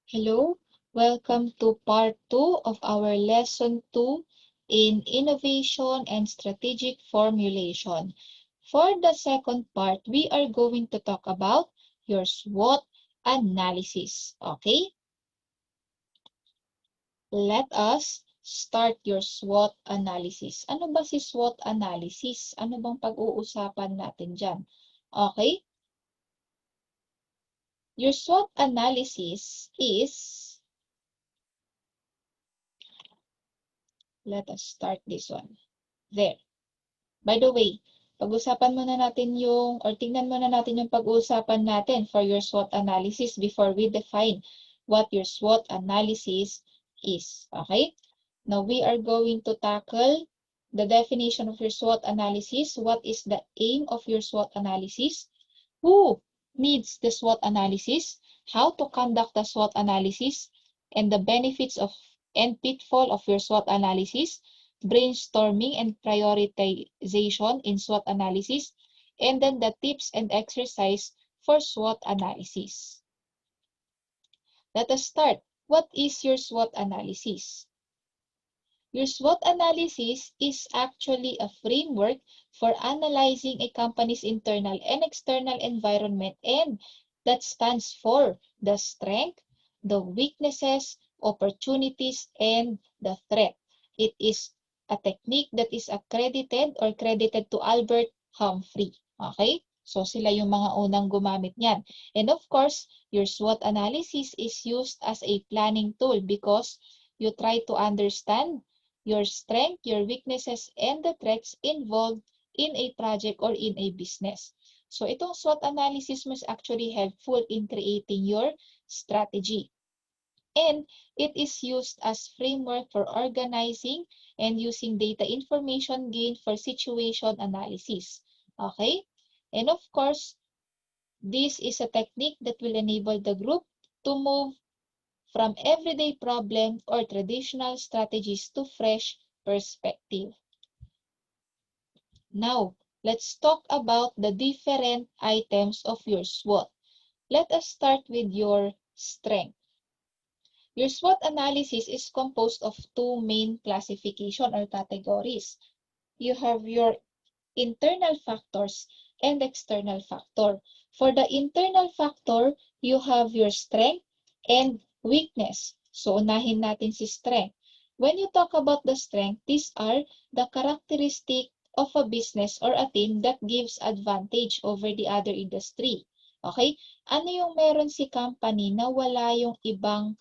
Hello, welcome to part 2 of our lesson 2 in innovation and strategic formulation. For the second part, we are going to talk about your SWOT analysis. Okay? Let us start your SWOT analysis. Ano ba si SWOT analysis? Ano bang pag-uusapan natin dyan? Okay? Your SWOT analysis is, let us start this one. There. By the way, pag-usapan muna natin tingnan muna natin yung pag-uusapan natin for your SWOT analysis before we define what your SWOT analysis is. Okay? Now, we are going to tackle the definition of your SWOT analysis. What is the aim of your SWOT analysis? Who needs the SWOT analysis? How to conduct the SWOT analysis? And the benefits of and pitfall of your SWOT analysis, brainstorming and prioritization in SWOT analysis, and then the tips and exercise for SWOT analysis. Let us start. What is your SWOT analysis? Your SWOT analysis is actually a framework for analyzing a company's internal and external environment, and that stands for the strength, the weaknesses, opportunities, and the threat. It is a technique that is credited to Albert Humphrey. Okay? So sila yung mga unang gumamit niyan. And of course, your SWOT analysis is used as a planning tool because you try to understand your strength, your weaknesses, and the threats involved in a project or in a business. So itong SWOT analysis mo is actually helpful in creating your strategy. And it is used as framework for organizing and using data information gained for situation analysis. Okay? And of course, this is a technique that will enable the group to move from everyday problem or traditional strategies to fresh perspective. Now, let's talk about the different items of your SWOT. Let us start with your strength. Your SWOT analysis is composed of two main classification or categories. You have your internal factors and external factor. For the internal factor, you have your strength and weakness. So, unahin natin si strength. When you talk about the strength, these are the characteristic of a business or a team that gives advantage over the other industry. Okay? Ano yung meron si company na wala yung ibang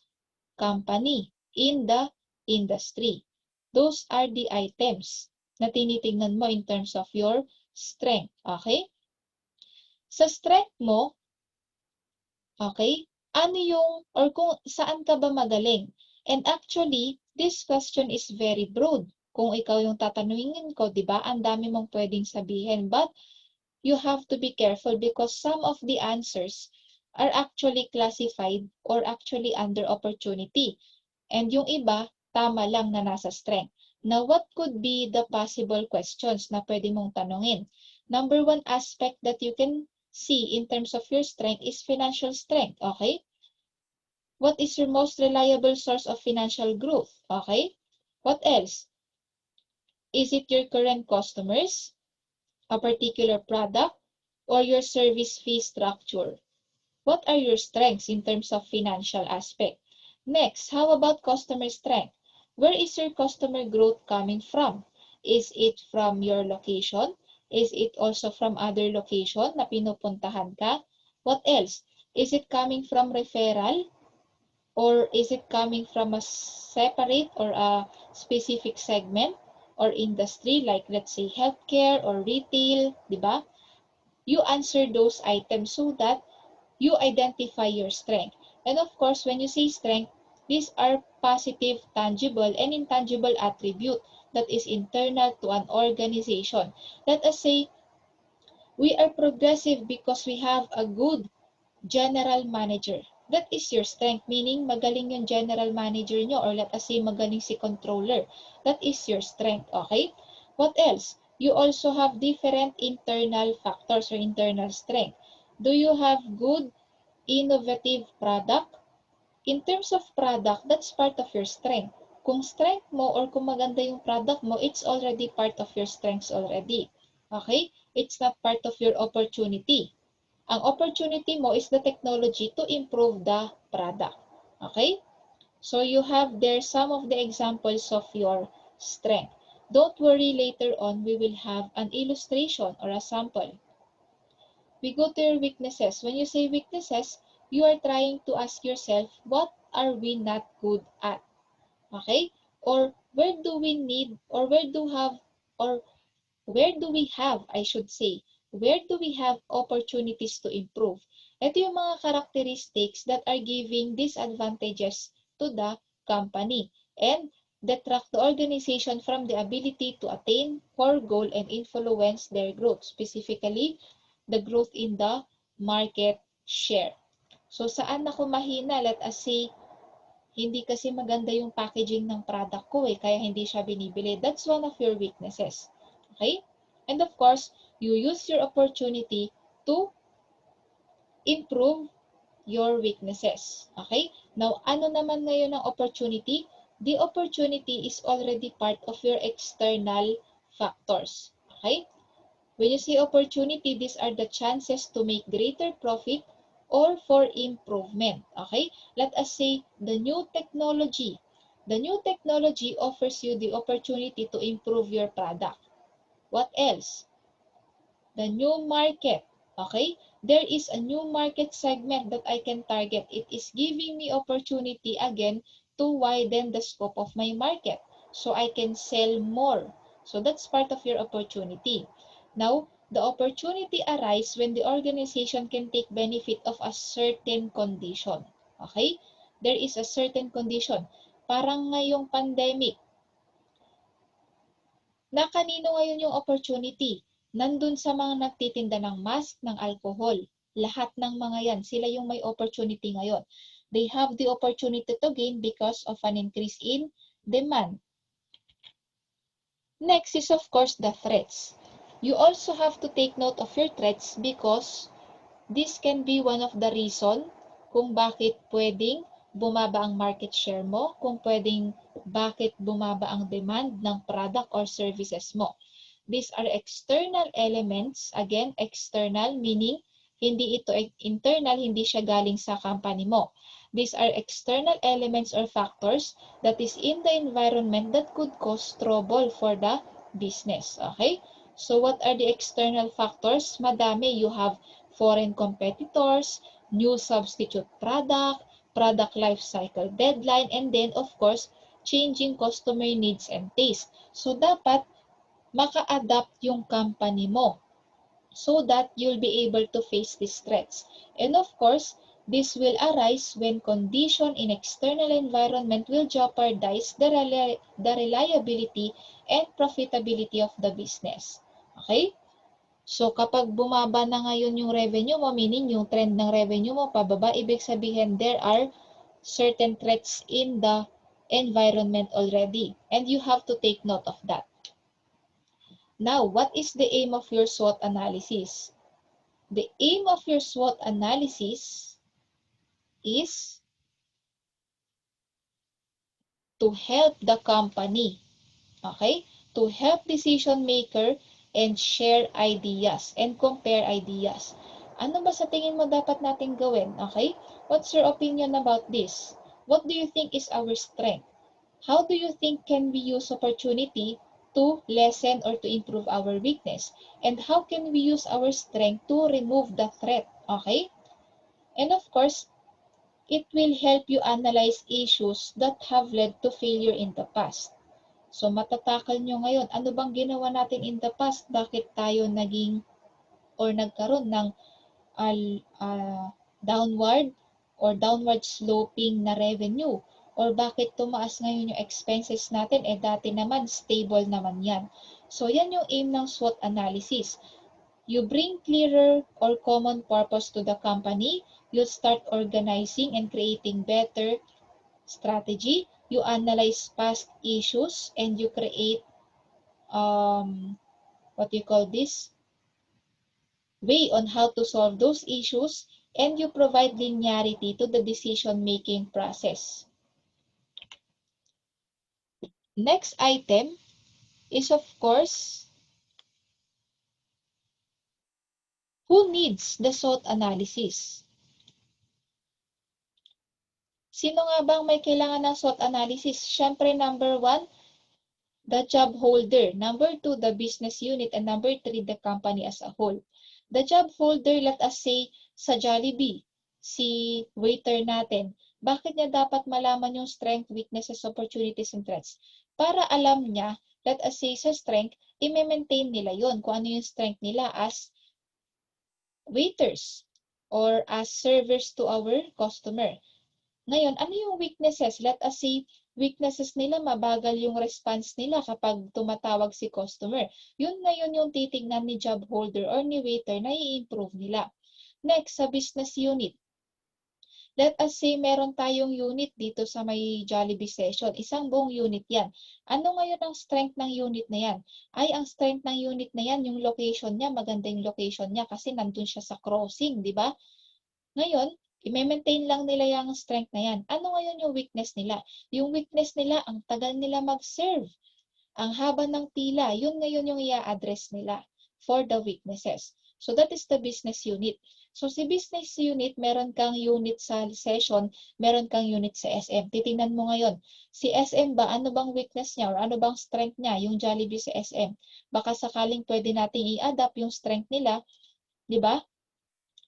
company in the industry? Those are the items na tinitingnan mo in terms of your strength. Okay? Sa strength mo, okay, ano yung, or kung saan ka ba magaling? And actually, this question is very broad. Kung ikaw yung tatanungin ko, di ba, ang dami mong pwedeng sabihin. But you have to be careful because some of the answers are actually classified or actually under opportunity. And yung iba, tama lang na nasa strength. Now, what could be the possible questions na pwede mong tanungin? Number one aspect that you can see in terms of your strength is financial strength, okay? What is your most reliable source of financial growth, okay? What else? Is it your current customers, a particular product, or your service fee structure? What are your strengths in terms of financial aspect? Next, how about customer strength? Where is your customer growth coming from? Is it from your location? Is it also from other location na pinupuntahan ka? What else? Is it coming from referral? Or is it coming from a separate or a specific segment or industry like let's say healthcare or retail, di ba? You answer those items so that you identify your strength. And of course, when you say strength, these are positive, tangible, and intangible attribute that is internal to an organization. Let us say we are progressive because we have a good general manager. That is your strength, meaning magaling yung general manager nyo, or let us say magaling si controller. That is your strength, okay? What else? You also have different internal factors or internal strength. Do you have good innovative product? In terms of product, that's part of your strength. Kung strength mo or kung maganda yung product mo, it's already part of your strengths already. Okay? It's not part of your opportunity. Ang opportunity mo is the technology to improve the product. Okay? So you have there some of the examples of your strength. Don't worry, later on we will have an illustration or a sample. We go to your weaknesses. When you say weaknesses, you are trying to ask yourself, what are we not good at? Okay? Or where do we need, or where do we have, I should say, where do we have opportunities to improve? Ito yung mga characteristics that are giving disadvantages to the company and detract the organization from the ability to attain core goal and influence their growth, specifically the growth in the market share. So saan ako mahina? Let us say, hindi kasi maganda yung packaging ng product ko kaya hindi siya binibili. That's one of your weaknesses. Okay? And of course, you use your opportunity to improve your weaknesses. Okay? Now, ano naman ngayon ang opportunity? The opportunity is already part of your external factors. Okay? When you say opportunity, these are the chances to make greater profit or for improvement. Okay? Let us say the new technology. The new technology offers you the opportunity to improve your product. What else? The new market. Okay? There is a new market segment that I can target. It is giving me opportunity again to widen the scope of my market so I can sell more. So that's part of your opportunity. Now, the opportunity arises when the organization can take benefit of a certain condition. Okay? There is a certain condition. Parang ngayong pandemic, na kanino ngayon yung opportunity? Nandun sa mga nagtitinda ng mask, ng alcohol. Lahat ng mga yan, sila yung may opportunity ngayon. They have the opportunity to gain because of an increase in demand. Next is of course the threats. You also have to take note of your threats because this can be one of the reason kung bakit pwedeng bumaba ang market share mo, kung pwedeng bakit bumaba ang demand ng product or services mo. These are external elements. Again, external meaning hindi ito internal, hindi siya galing sa company mo. These are external elements or factors that is in the environment that could cause trouble for the business. Okay? So what are the external factors? Madami. You have foreign competitors, new substitute product, product life cycle deadline, and then of course, changing customer needs and taste. So dapat maka-adapt yung company mo so that you'll be able to face these threats. And of course, this will arise when condition in external environment will jeopardize the reliability and profitability of the business. Okay? So, kapag bumaba na ngayon yung revenue mo, meaning yung trend ng revenue mo pababa, ibig sabihin there are certain threats in the environment already. And you have to take note of that. Now, what is the aim of your SWOT analysis? The aim of your SWOT analysis is to help the company, okay? To help decision maker and share ideas and compare ideas. Ano ba sa tingin mo dapat natin gawin, okay? What's your opinion about this? What do you think is our strength? How do you think can we use opportunity to lessen or to improve our weakness? And how can we use our strength to remove the threat? Okay? And of course, it will help you analyze issues that have led to failure in the past. So matatakal nyo ngayon, ano bang ginawa natin in the past? Bakit tayo naging or nagkaroon ng downward or downward sloping na revenue? Or bakit tumaas ngayon yung expenses natin, dati naman stable naman yan. So yan yung aim ng SWOT analysis. You bring clearer or common purpose to the company, you start organizing and creating better strategy, you analyze past issues, and you create what you call this? Way on how to solve those issues, and you provide linearity to the decision-making process. Next item is, of course, who needs the SWOT analysis? Sino nga bang may kailangan ng SWOT analysis? Siyempre, number 1, the job holder. Number 2, the business unit. And number 3, the company as a whole. The job holder, let us say, sa Jollibee, si waiter natin. Bakit niya dapat malaman yung strength, weaknesses, opportunities, and threats? Para alam niya, let us say sa strength, i-maintain nila yon kung ano yung strength nila as waiters or as servers to our customer. Ngayon, ano yung weaknesses? Let us say, weaknesses nila, mabagal yung response nila kapag tumatawag si customer. Yun ngayon yung titignan ni job holder or ni waiter na i-improve nila. Next, sa business unit. Let us say, meron tayong unit dito sa may Jollibee session. Isang buong unit yan. Ano ngayon ang strength ng unit na yan? Ay, ang strength ng unit na yan, yung location niya, maganda yung location niya kasi nandun siya sa crossing, di ba? Ngayon, i-maintain lang nila yung strength na yan. Ano ngayon yung weakness nila? Yung weakness nila, ang tagal nila mag-serve. Ang haba ng pila, yun ngayon yung i-address nila for the weaknesses. So that is the business unit. So si business unit, meron kang unit sa session, meron kang unit sa SM. Titingnan mo ngayon, si SM ba, ano bang weakness niya or ano bang strength niya, yung Jollibee sa SM? Baka sakaling pwede nating i-adapt yung strength nila, di ba?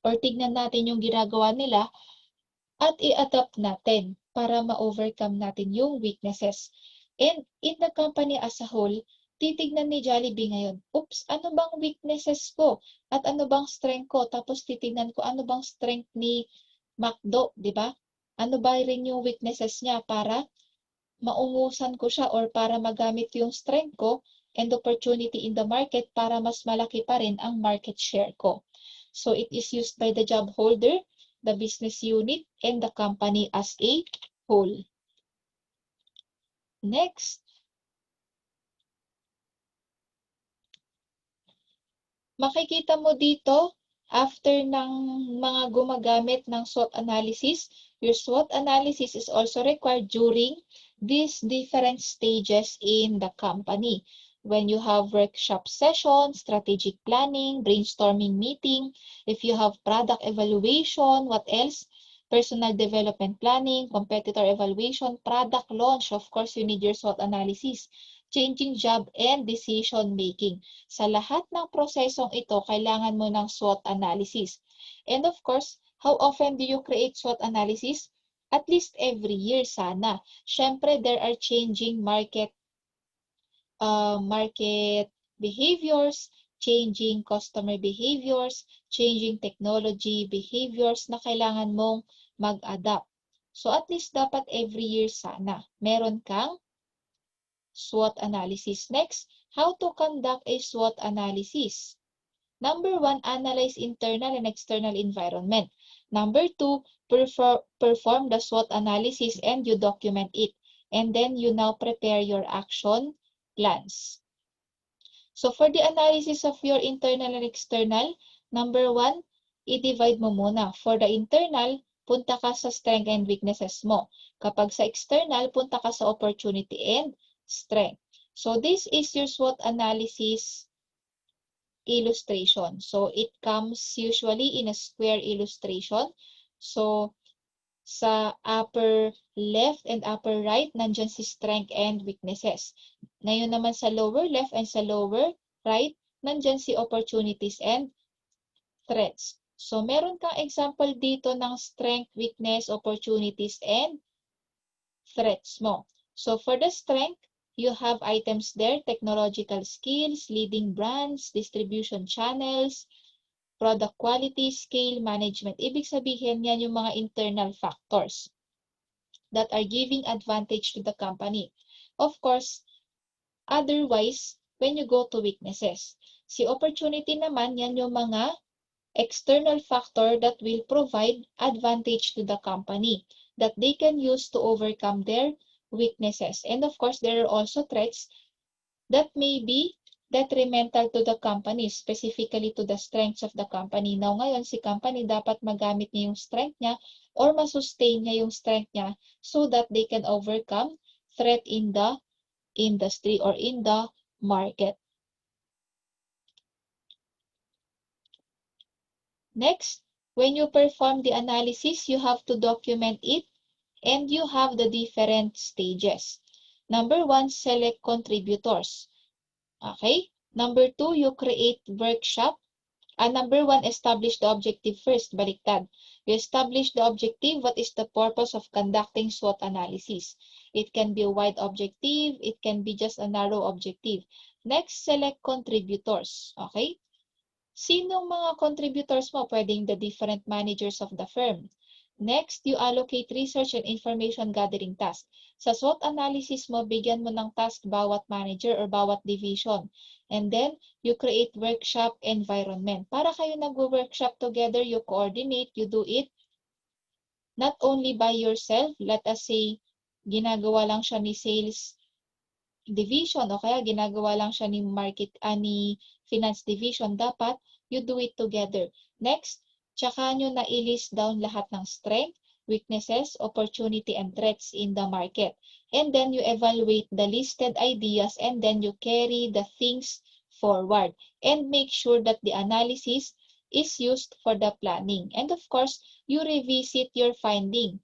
Or tignan natin yung ginagawa nila at i-adapt natin para ma-overcome natin yung weaknesses. And in the company as a whole, titignan ni Jollibee ngayon, oops, ano bang weaknesses ko? At ano bang strength ko? Tapos titignan ko ano bang strength ni McDo, di ba? Ano ba rin yung weaknesses niya para maungusan ko siya or para magamit yung strength ko and opportunity in the market para mas malaki pa rin ang market share ko. So it is used by the job holder, the business unit, and the company as a whole. Next. Makikita mo dito, after ng mga gumagamit ng SWOT analysis, your SWOT analysis is also required during these different stages in the company. When you have workshop sessions, strategic planning, brainstorming meeting, if you have product evaluation, what else? Personal development planning, competitor evaluation, product launch, of course, you need your SWOT analysis, changing job and decision making. Sa lahat ng prosesong ito, kailangan mo ng SWOT analysis. And of course, how often do you create SWOT analysis? At least every year sana. Siyempre, there are changing market behaviors, changing customer behaviors, changing technology behaviors na kailangan mong mag-adapt. So at least dapat every year sana meron kang SWOT analysis. Next, how to conduct a SWOT analysis. Number 1, analyze internal and external environment. Number 2, perform the SWOT analysis and you document it. And then you now prepare your action plans. So for the analysis of your internal and external, number 1, i-divide mo muna. For the internal, punta ka sa strength and weaknesses mo. Kapag sa external, punta ka sa opportunity and strength. So this is your SWOT analysis illustration. So it comes usually in a square illustration. So sa upper left and upper right, nandyan si strength and weaknesses. Ngayon naman sa lower left and sa lower right, nandyan si opportunities and threats. So meron kang example dito ng strength, weakness, opportunities, and threats mo. So for the strength, you have items there, technological skills, leading brands, distribution channels, product quality, scale, management. Ibig sabihin yan yung mga internal factors that are giving advantage to the company. Of course, otherwise, when you go to weaknesses, si opportunity naman, yan yung mga external factor that will provide advantage to the company that they can use to overcome their weaknesses. And of course, there are also threats that may be detrimental to the company, specifically to the strengths of the company. Now, ngayon, si company dapat magamit niya yung strength niya or masustain niya yung strength niya so that they can overcome threat in the industry or in the market. Next, when you perform the analysis, you have to document it and you have the different stages. Number 1, select contributors. Okay? Number 2, you create workshop. Number 1, establish the objective first. Baliktad. You establish the objective. What is the purpose of conducting SWOT analysis? It can be a wide objective. It can be just a narrow objective. Next, select contributors. Okay? Sinong mga contributors mo? Pwedeng the different managers of the firm. Next, you allocate research and information gathering task. Sa SWOT analysis mo, bigyan mo ng task bawat manager or bawat division. And then, you create workshop environment. Para kayo nag-workshop together, you coordinate, you do it not only by yourself. Let us say, ginagawa lang siya ni sales division o kaya ginagawa lang siya ni ni finance division. Dapat, you do it together. Next, tsaka nyo na i-list down lahat ng strength, weaknesses, opportunity, and threats in the market. And then you evaluate the listed ideas and then you carry the things forward. And make sure that the analysis is used for the planning. And of course, you revisit your finding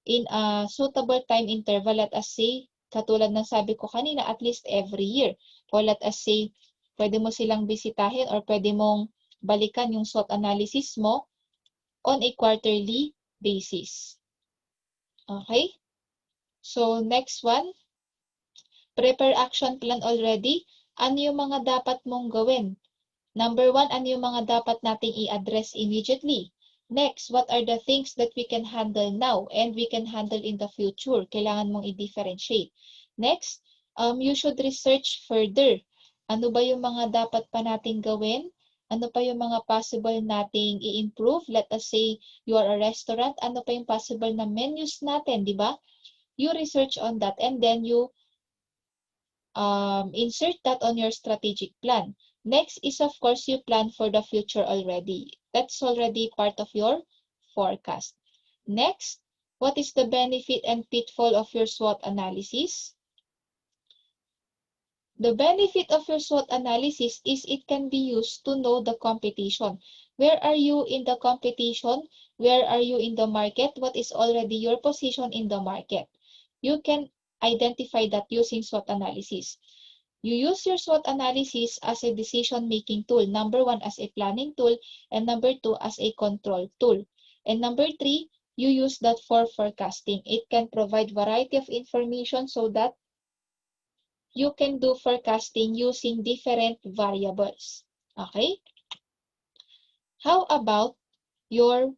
in a suitable time interval. Let us say, katulad ng sabi ko kanina, at least every year. Or let us say, pwede mo silang bisitahin or pwede mong balikan yung SWOT analysis mo on a quarterly basis. Okay? So, next one, prepare action plan already. Ano yung mga dapat mong gawin? Number 1, ano yung mga dapat nating i-address immediately? Next, what are the things that we can handle now and we can handle in the future? Kailangan mong i-differentiate. Next, you should research further. Ano ba yung mga dapat pa nating gawin? Ano pa yung mga possible nating i-improve? Let us say you are a restaurant. Ano pa yung possible na menus natin, di ba? You research on that and then you insert that on your strategic plan. Next is, of course, you plan for the future already. That's already part of your forecast. Next, what is the benefit and pitfall of your SWOT analysis? The benefit of your SWOT analysis is it can be used to know the competition. Where are you in the competition? Where are you in the market? What is already your position in the market? You can identify that using SWOT analysis. You use your SWOT analysis as a decision-making tool. Number 1, as a planning tool. And number 2, as a control tool. And number 3, you use that for forecasting. It can provide variety of information so that you can do forecasting using different variables. Okay? How about your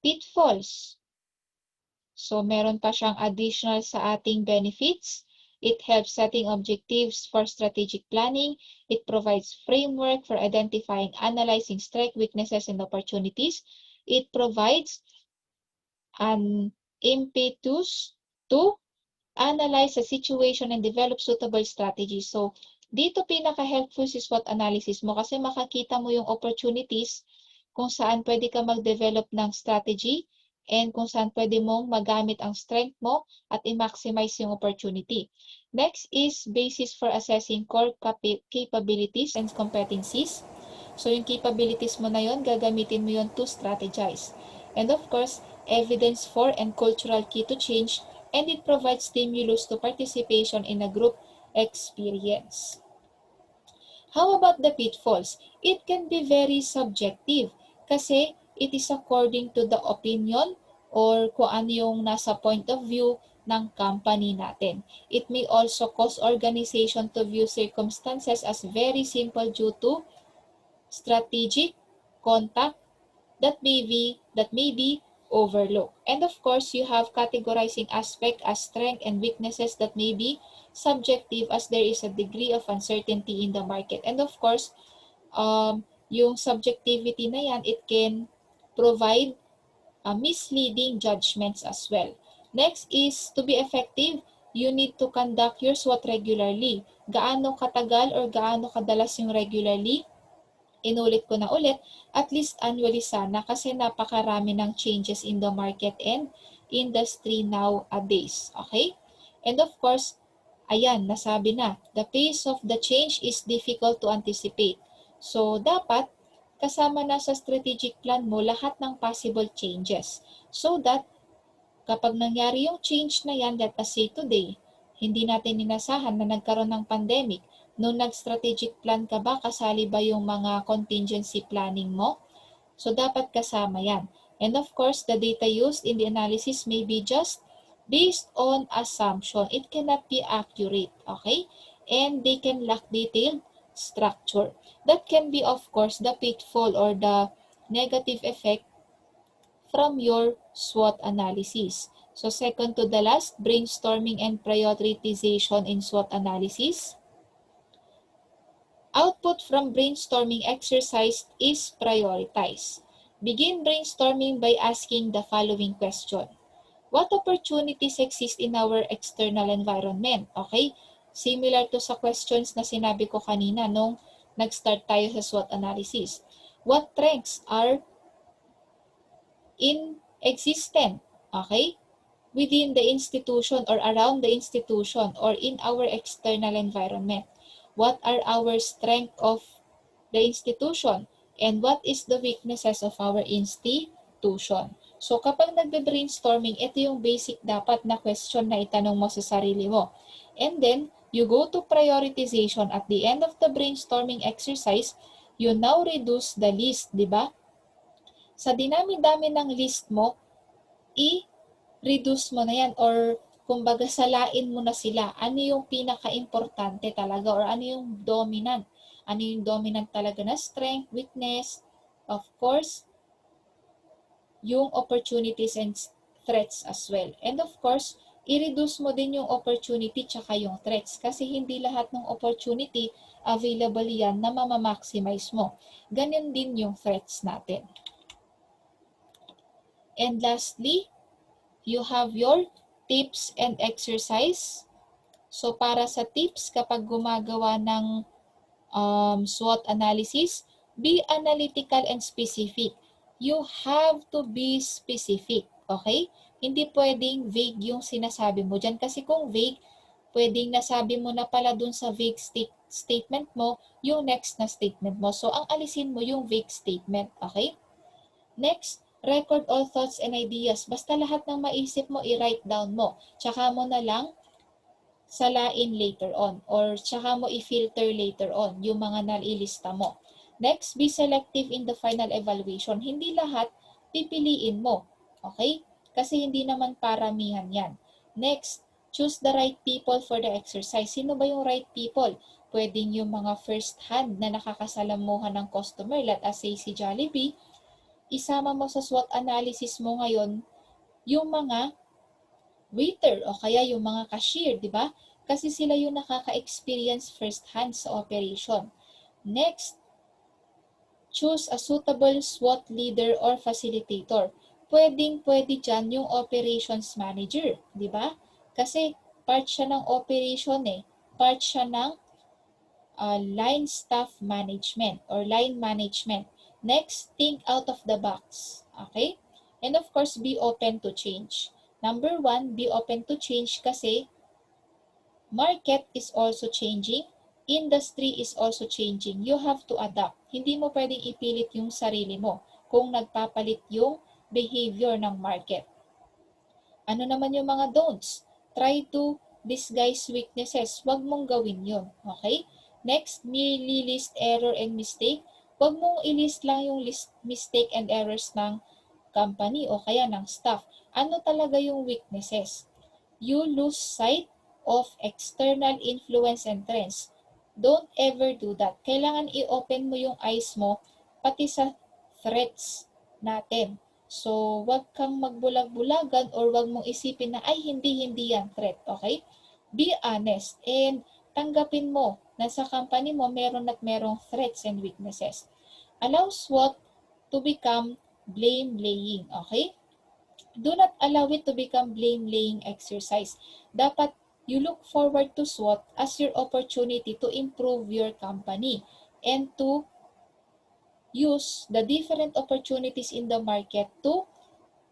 pitfalls? So, meron pa siyang additional sa ating benefits. It helps setting objectives for strategic planning. It provides framework for identifying, analyzing strengths, weaknesses, and opportunities. It provides an impetus to analyze the situation and develop suitable strategies. So, dito pinaka-helpful si SWOT analysis mo kasi makakita mo yung opportunities kung saan pwede ka mag-develop ng strategy and kung saan pwede mong magamit ang strength mo at i-maximize yung opportunity. Next is basis for assessing core capabilities and competencies. So, yung capabilities mo na yon, gagamitin mo yon to strategize. And of course, evidence for and cultural key to change, and it provides stimulus to participation in a group experience. How about the pitfalls? It can be very subjective kasi it is according to the opinion or kung ano yung nasa point of view ng company natin. It may also cause organization to view circumstances as very simple due to strategic contact that may be overlooked. And of course, you have categorizing aspect as strength and weaknesses that may be subjective as there is a degree of uncertainty in the market. And of course, yung subjectivity na yan, it can provide misleading judgments as well. Next is to be effective, you need to conduct your SWOT regularly. Gaano katagal or gaano kadalas yung regularly? Inulit ko na ulit, at least annually sana kasi napakarami ng changes in the market and industry nowadays. Okay? And of course, ayan, nasabi na, the pace of the change is difficult to anticipate. So, dapat kasama na sa strategic plan mo lahat ng possible changes so that kapag nangyari yung change na yan, let us say today, hindi natin inasahan na nagkaroon ng pandemic. Nung nag-strategic plan ka ba, kasali ba yung mga contingency planning mo? So, dapat kasama yan. And of course, the data used in the analysis may be just based on assumption. It cannot be accurate, okay? And they can lack detailed structure. That can be, of course, the pitfall or the negative effect from your SWOT analysis. So second to the last, brainstorming and prioritization in SWOT analysis. Output from brainstorming exercise is prioritize. Begin brainstorming by asking the following question. What opportunities exist in our external environment? Okay? Similar to sa questions na sinabi ko kanina nung nag-start tayo sa SWOT analysis. What strengths are existent, okay, within the institution or around the institution or in our external environment? What are our strengths of the institution and what is the weaknesses of our institution? So kapag nagbe-brainstorming, ito yung basic dapat na question na itanong mo sa sarili mo. And then, you go to prioritization at the end of the brainstorming exercise, you now reduce the list, di ba? Sa dinami-dami ng list mo, i-reduce mo na yan or kumbaga salain mo na sila. Ano yung pinaka-importante talaga or ano yung dominant? Ano yung dominant talaga na strength, weakness, of course, yung opportunities and threats as well. And of course, i-reduce mo din yung opportunity tsaka yung threats kasi hindi lahat ng opportunity available yan na mamamaximize mo. Ganyan din yung threats natin. And lastly, you have your tips and exercise. So para sa tips, kapag gumagawa ng SWOT analysis, be analytical and specific. You have to be specific, okay? Hindi pwedeng vague yung sinasabi mo dyan. Kasi kung vague, pwedeng nasabi mo na pala dun sa vague statement mo, yung next na statement mo. So, ang alisin mo yung vague statement, okay? Next, record all thoughts and ideas. Basta lahat ng maisip mo, i-write down mo. Tsaka mo na lang salain later on or tsaka mo i-filter later on yung mga nalilista mo. Next, be selective in the final evaluation. Hindi lahat pipiliin mo. Okay? Kasi hindi naman paramihan yan. Next, choose the right people for the exercise. Sino ba yung right people? Pwedeng yung mga first hand na nakakasalamuhan ng customer. Let us say si Jollibee. Isama mo sa SWOT analysis mo ngayon yung mga waiter o kaya yung mga cashier, di ba? Kasi sila yung nakaka-experience first-hand sa operation. Next, choose a suitable SWOT leader or facilitator. Pwedeng-pwede dyan yung operations manager, di ba? Kasi part siya ng operation part siya ng line staff management or line management. Next, think out of the box. Okay? And of course, be open to change. Number 1, be open to change kasi market is also changing, industry is also changing. You have to adapt. Hindi mo pwedeng ipilit yung sarili mo kung nagpapalit yung behavior ng market. Ano naman yung mga don'ts? Try to disguise weaknesses. Huwag mong gawin yun. Okay? Next, merely list error and mistake. Huwag mong i-list lang yung mistake and errors ng company o kaya ng staff. Ano talaga yung weaknesses? You lose sight of external influence and trends. Don't ever do that. Kailangan i-open mo yung eyes mo pati sa threats natin. So, wag kang magbulag-bulagan or wag mong isipin na ay hindi yan threat, okay? Be honest and tanggapin mo na sa company mo meron at merong threats and weaknesses. Allow SWOT to become blame-laying, okay? Do not allow it to become blame-laying exercise. Dapat You look forward to SWOT as your opportunity to improve your company and to use the different opportunities in the market to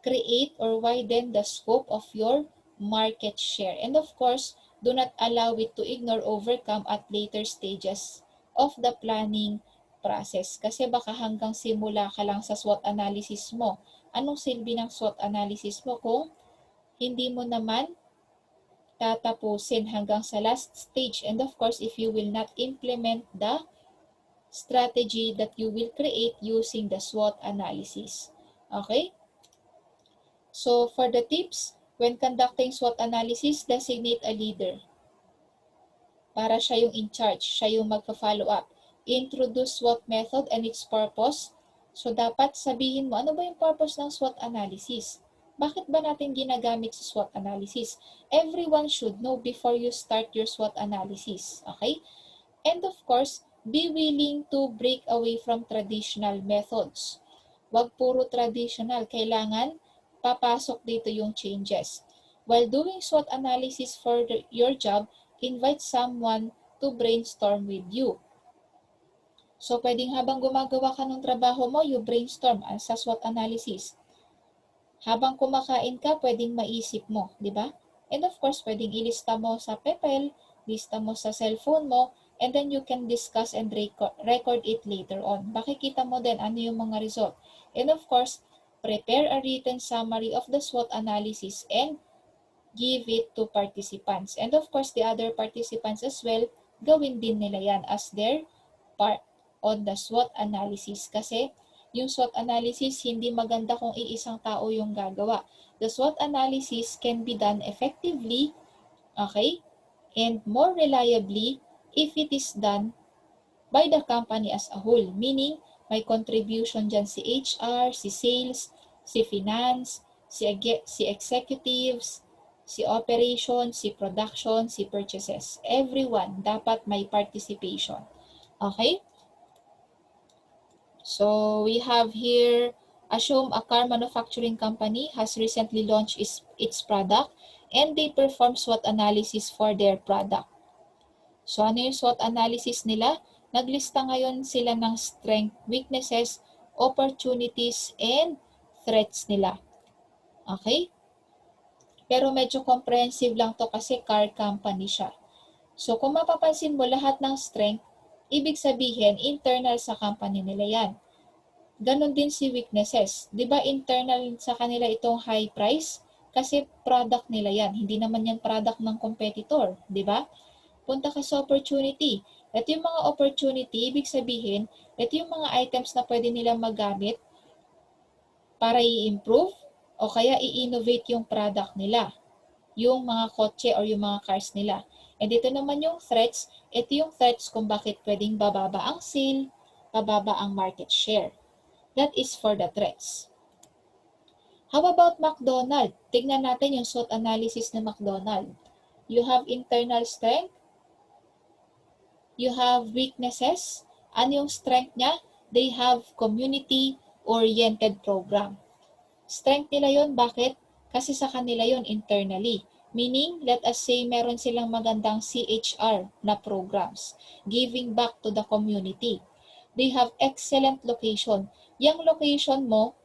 create or widen the scope of your market share. And of course, do not allow it to ignore overcome at later stages of the planning process. Kasi baka hanggang simula ka lang sa SWOT analysis mo. Anong silbi ng SWOT analysis mo kung hindi mo naman tatapusin hanggang sa last stage? And of course, if you will not implement the strategy that you will create using the SWOT analysis. Okay? So, for the tips, when conducting SWOT analysis, designate a leader. Para siya yung in charge, siya yung magpa-follow up. Introduce SWOT method and its purpose. So, dapat sabihin mo, ano ba yung purpose ng SWOT analysis? Bakit ba natin ginagamit sa SWOT analysis? Everyone should know before you start your SWOT analysis. Okay? And of course, be willing to break away from traditional methods. Wag puro traditional. Kailangan papasok dito yung changes. While doing SWOT analysis for your job, invite someone to brainstorm with you. So, pwedeng habang gumagawa ka ng trabaho mo, you brainstorm sa SWOT analysis. Habang kumakain ka, pwedeng maisip mo, di ba? And of course, pwedeng ilista mo sa papel, lista mo sa cellphone mo, and then you can discuss and record it later on. Makikita mo din ano yung mga result. And of course, prepare a written summary of the SWOT analysis and give it to participants. And of course, the other participants as well, gawin din nila yan as their part on the SWOT analysis. Kasi yung SWOT analysis, hindi maganda kung iisang tao yung gagawa. The SWOT analysis can be done effectively, okay, and more reliably if it is done by the company as a whole. Meaning, may contribution dyan si HR, si sales, si finance, si executives, si operations, si production, si purchases. Everyone dapat may participation. Okay? So, we have here, assume a car manufacturing company has recently launched its product and they perform SWOT analysis for their product. So, ano yung SWOT analysis nila? Naglista ngayon sila ng strength, weaknesses, opportunities, and threats nila. Okay? Pero medyo comprehensive lang to kasi car company siya. So, kung mapapansin mo lahat ng strength, ibig sabihin, internal sa company nila yan. Ganon din si weaknesses. Di ba internal sa kanila itong high price? Kasi product nila yan. Hindi naman yan product ng competitor. Di ba? Punta ka sa opportunity. Ito yung mga opportunity, ibig sabihin, ito yung mga items na pwede nilang magamit para i-improve o kaya i-innovate yung product nila. Yung mga kotse or yung mga cars nila. And ito naman yung threats. Ito yung threats kung bakit pwedeng bababa ang sale, bababa ang market share. That is for the threats. How about McDonald? Tignan natin yung SWOT analysis ng McDonald. You have internal strength. You have weaknesses. Ano yung strength niya? They have community-oriented program. Strength nila yon. Bakit? Kasi sa kanila yon internally. Meaning, let us say meron silang magandang CHR na programs, giving back to the community. They have excellent location. Yang location mo,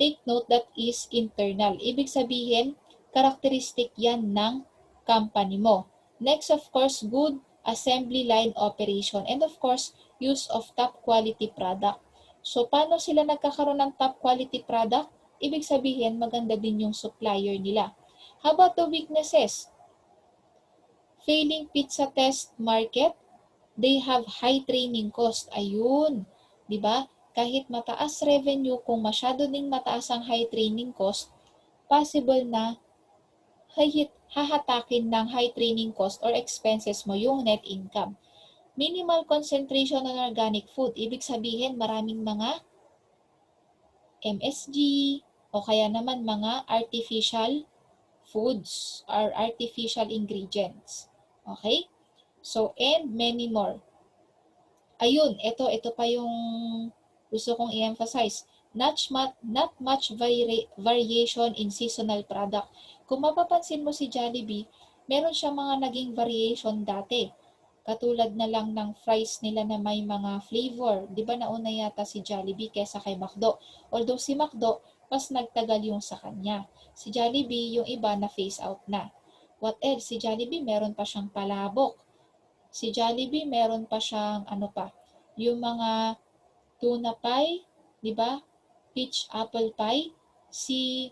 take note that is internal. Ibig sabihin, karakteristik yan ng company mo. Next, of course, good assembly line operation. And of course, use of top quality product. So, paano sila nagkakaroon ng top quality product? Ibig sabihin, maganda din yung supplier nila. How about the weaknesses? Failing pizza test market, they have high training cost. Ayun, di ba? Kahit mataas revenue, kung masyado ding mataas ang high training cost, possible na hahatakin ng high training cost or expenses mo yung net income. Minimal concentration on organic food, ibig sabihin maraming mga MSG o kaya naman mga artificial foods or artificial ingredients. Okay? So, and many more. Ayun, ito pa yung gusto kong i-emphasize. Not much variation in seasonal product. Kung mapapansin mo si Jollibee, meron siya mga naging variation dati. Katulad na lang ng fries nila na may mga flavor. Di ba nauna yata si Jollibee kesa kay McDo? Although si McDo, mas nagtagal yung sa kanya. Si Jollibee, yung iba na phase out na. What else? Si Jollibee, meron pa siyang palabok. Si Jollibee, meron pa siyang ano pa, yung mga tuna pie, di ba? Peach apple pie. Si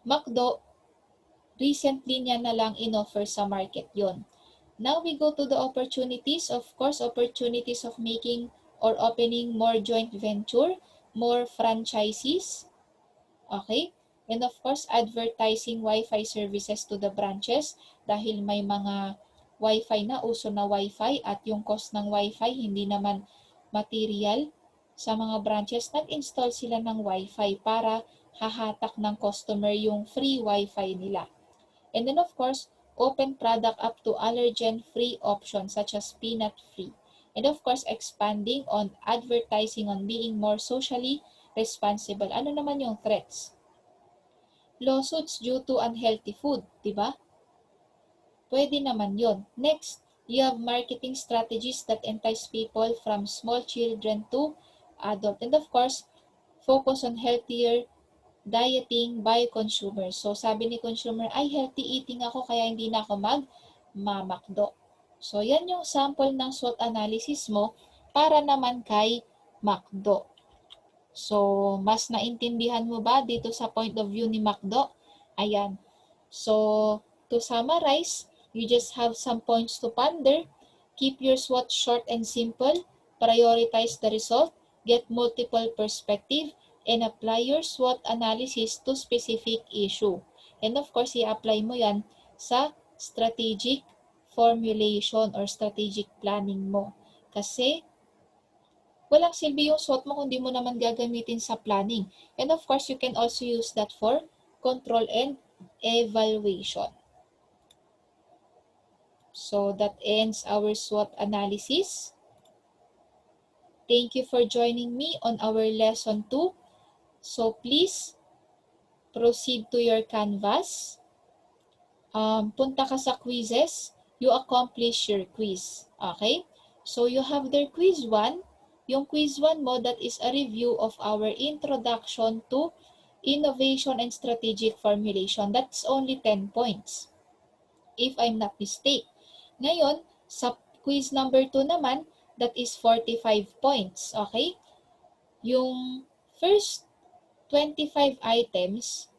McDo, recently niya na lang in-offer sa market yon. Now we go to the opportunities. Of course, opportunities of making or opening more joint venture, more franchises. Okay? And of course, advertising Wi-Fi services to the branches dahil may mga Wi-Fi na, uso na Wi-Fi at yung cost ng Wi-Fi hindi naman material. Sa mga branches, nag-install sila ng Wi-Fi para hahatak ng customer yung free Wi-Fi nila. And then of course, open product up to allergen-free options such as peanut-free. And of course, expanding on advertising on being more socially responsible. Ano naman yung threats? Lawsuits due to unhealthy food, di ba? Pwede naman yon. Next, you have marketing strategies that entice people from small children to adult. And of course, focus on healthier dieting by consumer. So, sabi ni consumer, ay healthy eating ako kaya hindi na ako magmamakdo. So, yan yung sample ng SWOT analysis mo para naman kay McDo. So, mas naintindihan mo ba dito sa point of view ni McDo? Ayan. So, to summarize, you just have some points to ponder. Keep your SWOT short and simple. Prioritize the result. Get multiple perspective. And apply your SWOT analysis to specific issue. And of course, i-apply mo yan sa strategic formulation or strategic planning mo. Kasi, walang silbi yung SWOT mo kung di mo naman gagamitin sa planning. And of course, you can also use that for control and evaluation. So that ends our SWOT analysis. Thank you for joining me on our lesson 2. So please proceed to your canvas. Punta ka sa quizzes. You accomplish your quiz. Okay? So you have their quiz 1. Yung quiz 1 mo, that is a review of our introduction to innovation and strategic formulation. That's only 10 points, if I'm not mistaken. Ngayon, sa quiz number 2 naman, that is 45 points. Okay? Yung first 25 items,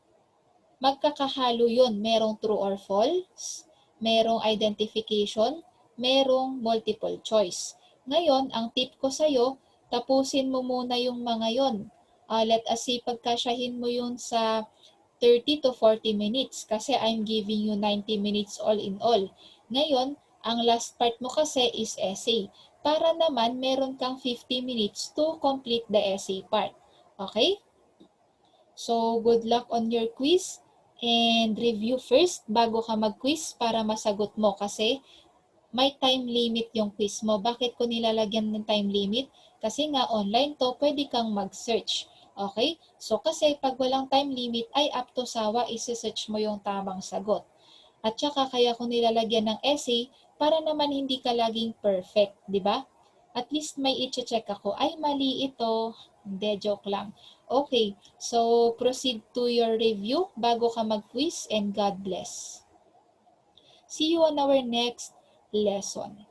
magkakahalo yun. Merong true or false, merong identification, merong multiple choice. Ngayon, ang tip ko sa'yo, tapusin mo muna yung mga yon. Let us say, pagkasyahin mo yun sa 30 to 40 minutes kasi I'm giving you 90 minutes all in all. Ngayon, ang last part mo kasi is essay. Para naman, meron kang 50 minutes to complete the essay part. Okay? So, good luck on your quiz and review first bago ka mag-quiz para masagot mo kasi may time limit yung quiz mo. Bakit ko nilalagyan ng time limit? Kasi nga online to, pwede kang mag-search. Okay? So, kasi pag walang time limit ay up to sawa, isi-search mo yung tamang sagot. At saka kaya ko nilalagyan ng essay para naman hindi ka laging perfect, di ba? At least may i-check ako, ay mali ito. Hindi, joke lang. Okay, so proceed to your review bago ka mag-quiz and God bless. See you on our next lesson.